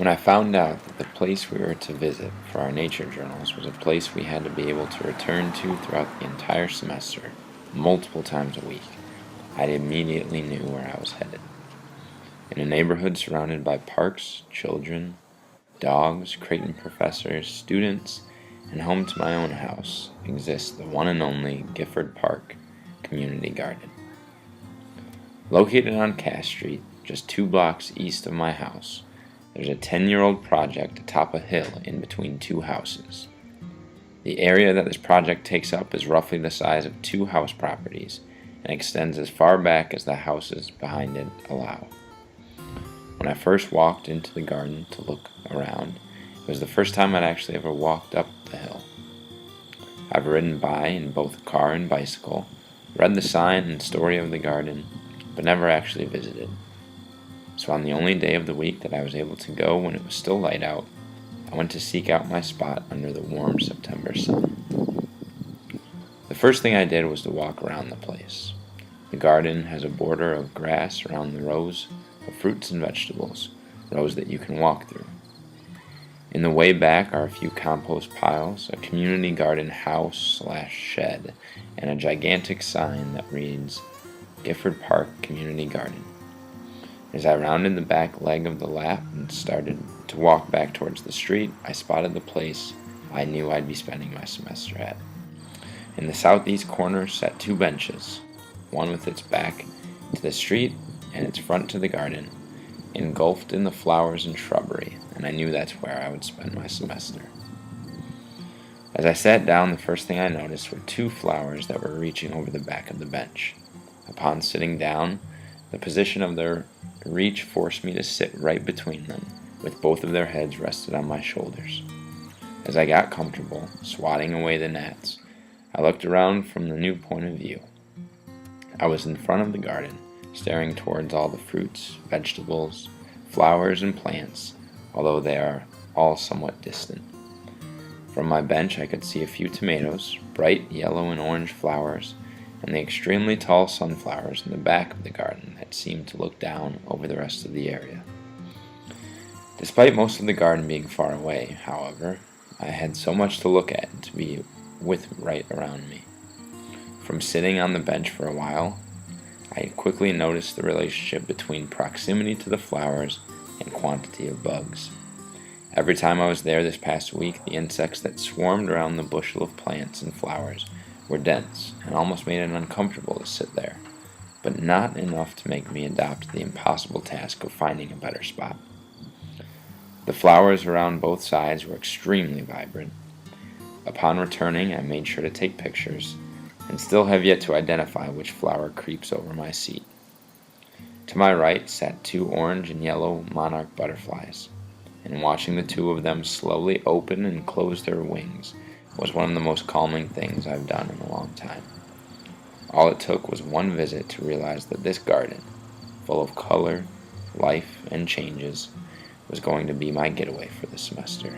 When I found out that the place we were to visit for our nature journals was a place we had to be able to return to throughout the entire semester, multiple times a week, I immediately knew where I was headed. In a neighborhood surrounded by parks, children, dogs, Creighton professors, students, and home to my own house exists the one and only Gifford Park Community Garden. Located on Cass Street, just 2 blocks east of my house, there's a 10-year-old project atop a hill in between 2 houses. The area that this project takes up is roughly the size of 2 house properties and extends as far back as the houses behind it allow. When I first walked into the garden to look around, it was the first time I'd actually ever walked up the hill. I've ridden by in both car and bicycle, read the sign and story of the garden, but never actually visited. So on the only day of the week that I was able to go when it was still light out, I went to seek out my spot under the warm September sun. The first thing I did was to walk around the place. The garden has a border of grass around the rows of fruits and vegetables, rows that you can walk through. In the way back are a few compost piles, a community garden house/shed, and a gigantic sign that reads, Gifford Park Community Garden. As I rounded the back leg of the lap and started to walk back towards the street, I spotted the place I knew I'd be spending my semester at. In the southeast corner sat 2 benches, one with its back to the street and its front to the garden, engulfed in the flowers and shrubbery, and I knew that's where I would spend my semester. As I sat down, the first thing I noticed were 2 flowers that were reaching over the back of the bench. Upon sitting down, the position of their reach forced me to sit right between them, with both of their heads rested on my shoulders. As I got comfortable, swatting away the gnats, I looked around from the new point of view. I was in front of the garden, staring towards all the fruits, vegetables, flowers, and plants, although they are all somewhat distant. From my bench I could see a few tomatoes, bright yellow and orange flowers, and the extremely tall sunflowers in the back of the garden that seemed to look down over the rest of the area. Despite most of the garden being far away, however, I had so much to look at and to be with right around me. From sitting on the bench for a while, I quickly noticed the relationship between proximity to the flowers and quantity of bugs. Every time I was there this past week, the insects that swarmed around the bushel of plants and flowers were dense and almost made it uncomfortable to sit there, but not enough to make me adopt the impossible task of finding a better spot. The flowers around both sides were extremely vibrant. Upon returning, I made sure to take pictures, and still have yet to identify which flower creeps over my seat. To my right sat 2 orange and yellow monarch butterflies, and watching the 2 of them slowly open and close their wings was one of the most calming things I've done in a long time. All it took was one visit to realize that this garden, full of color, life, and changes, was going to be my getaway for the semester.